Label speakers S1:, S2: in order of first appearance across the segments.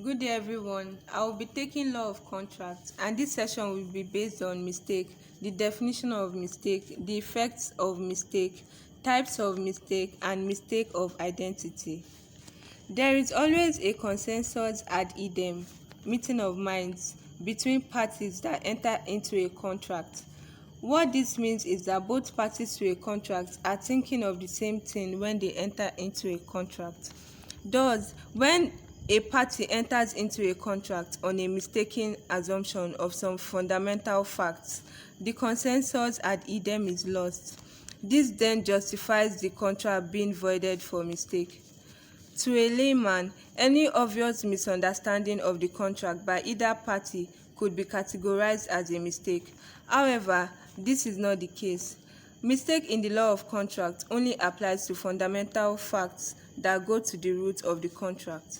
S1: Good day, everyone. I will be taking law of contract, and this session will be based on mistake, the definition of mistake, the effects of mistake, types of mistake, and mistake of identity. There is always a consensus ad idem, meeting of minds, between parties that enter into a contract. What this means is that both parties to a contract are thinking of the same thing when they enter into a contract. Thus, when a party enters into a contract on a mistaken assumption of some fundamental facts, the consensus ad idem is lost. This then justifies the contract being voided for mistake. To a layman, any obvious misunderstanding of the contract by either party could be categorized as a mistake. However, this is not the case. Mistake in the law of contract only applies to fundamental facts that go to the root of the contract.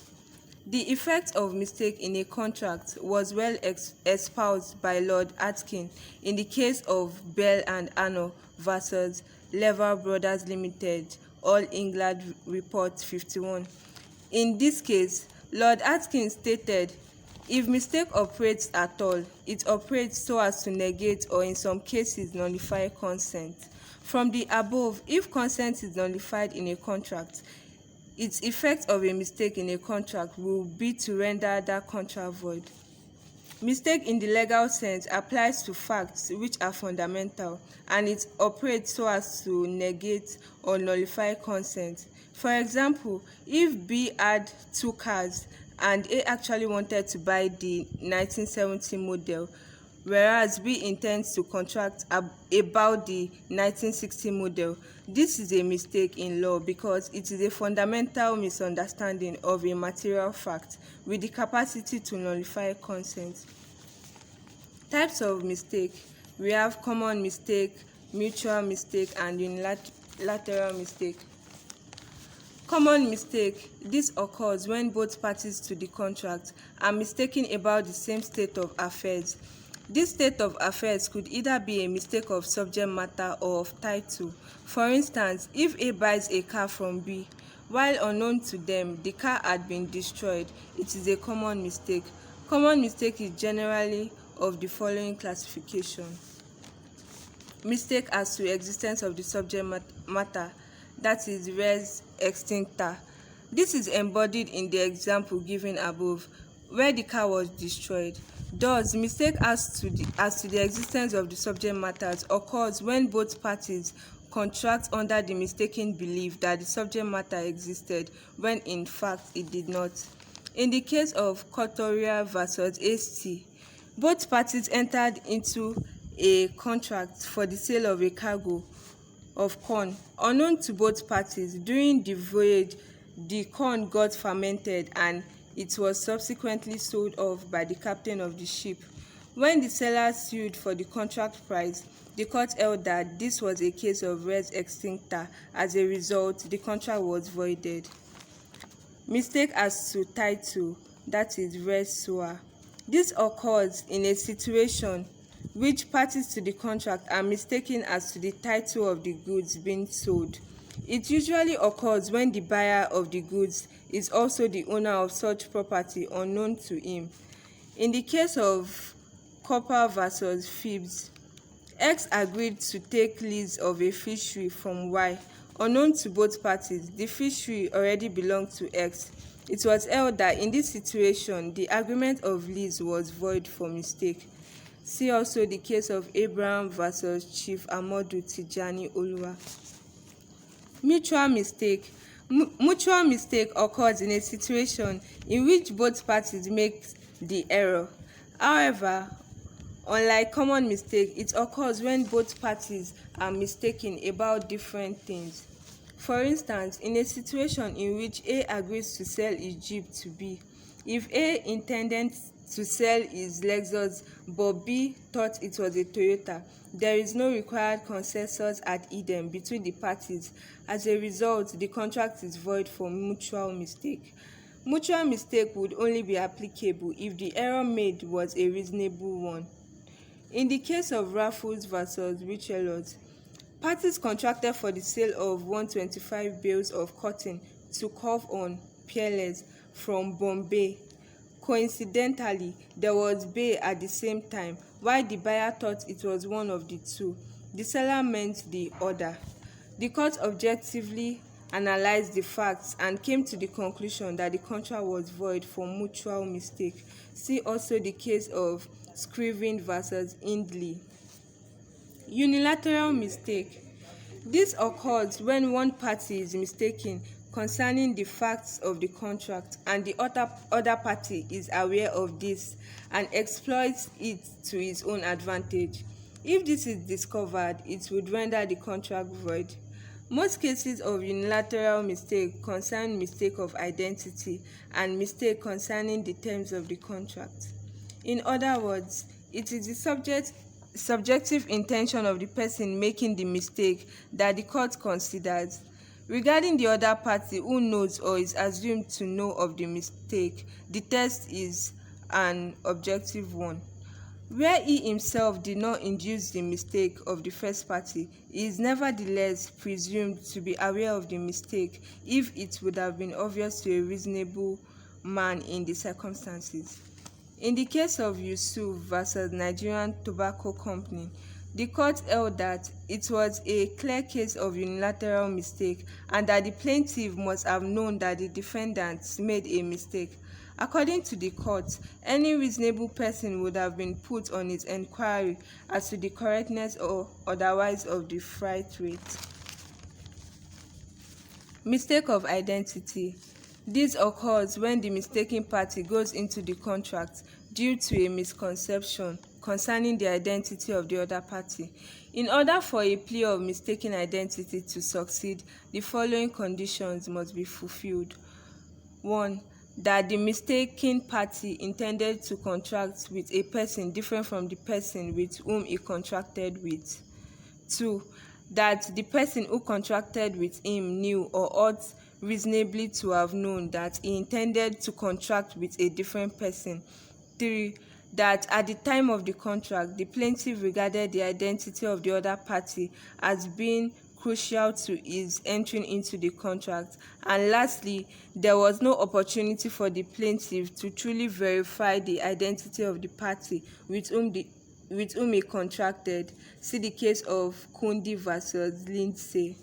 S1: The effect of mistake in a contract was well espoused by Lord Atkin in the case of Bell and Anno versus Lever Brothers Limited, All England Report 51. In this case, Lord Atkin stated, if mistake operates at all, it operates so as to negate or in some cases nullify consent. From the above, if consent is nullified in a contract, its effect of a mistake in a contract will be to render that contract void. Mistake in the legal sense applies to facts which are fundamental, and it operates so as to negate or nullify consent. For example, if B had two cars and A actually wanted to buy the 1970 model, whereas B intends to contract about the 1960 model, this is a mistake in law because it is a fundamental misunderstanding of a material fact with the capacity to nullify consent. Types of mistake. We have common mistake, mutual mistake, and unilateral mistake. Common mistake. This occurs when both parties to the contract are mistaken about the same state of affairs. This state of affairs could either be a mistake of subject matter or of title. For instance, if A buys a car from B, while unknown to them, the car had been destroyed, it is a common mistake. Common mistake is generally of the following classification. Mistake as to existence of the subject matter, that is res extincta. This is embodied in the example given above, where the car was destroyed. Thus, mistake as to the existence of the subject matters occurs when both parties contract under the mistaken belief that the subject matter existed when in fact it did not. In the case of Cotoria versus AC, both parties entered into a contract for the sale of a cargo of corn. Unknown to both parties, during the voyage, the corn got fermented and it was subsequently sold off by the captain of the ship. When the seller sued for the contract price, the court held that this was a case of res extincta. As a result, the contract was voided. Mistake as to title, that is res sua. This occurs in a situation which parties to the contract are mistaken as to the title of the goods being sold. It usually occurs when the buyer of the goods is also the owner of such property unknown to him. In the case of Copper versus Phibbs, X agreed to take lease of a fishery from Y. Unknown to both parties, the fishery already belonged to X. It was held that in this situation, the agreement of lease was void for mistake. See also the case of Abraham versus Chief Amodu Tijani Oluwa. Mutual mistake. Mutual mistake occurs in a situation in which both parties make the error. However, unlike common mistake, it occurs when both parties are mistaken about different things. For instance, in a situation in which A agrees to sell his Jeep to B, if A intended to sell his Lexus but B thought it was a Toyota, there is no required consensus ad idem between the parties. As a result, the contract is void for mutual mistake. Mutual mistake would only be applicable if the error made was a reasonable one. In the case of Raffles versus Richelot, parties contracted for the sale of 125 bales of cotton to Cove on Peerless from Bombay. Coincidentally, there was bay at the same time. While the buyer thought it was one of the two, the seller meant the other. The court objectively analyzed the facts and came to the conclusion that the contract was void for mutual mistake. See also the case of Scriven versus Hindley. Unilateral mistake. This occurs when one party is mistaken concerning the facts of the contract and the other party is aware of this and exploits it to his own advantage. If this is discovered, it would render the contract void. Most cases of unilateral mistake concern mistake of identity and mistake concerning the terms of the contract. In other words, it is the subjective intention of the person making the mistake that the court considers. Regarding the other party who knows or is assumed to know of the mistake, the test is an objective one. Where he himself did not induce the mistake of the first party, he is nevertheless presumed to be aware of the mistake if it would have been obvious to a reasonable man in the circumstances. In the case of Yusuf versus Nigerian Tobacco Company, the court held that it was a clear case of unilateral mistake and that the plaintiff must have known that the defendants made a mistake. According to the court, any reasonable person would have been put on his inquiry as to the correctness or otherwise of the freight rate. Mistake of identity. This occurs when the mistaken party goes into the contract due to a misconception concerning the identity of the other party. In order for a plea of mistaken identity to succeed, the following conditions must be fulfilled. 1. That the mistaken party intended to contract with a person different from the person with whom he contracted with. 2. That the person who contracted with him knew or ought reasonably to have known that he intended to contract with a different person. 3. That at the time of the contract, the plaintiff regarded the identity of the other party as being crucial to his entering into the contract. And lastly, there was no opportunity for the plaintiff to truly verify the identity of the party with whom he contracted. See the case of Kundi versus Lindsay.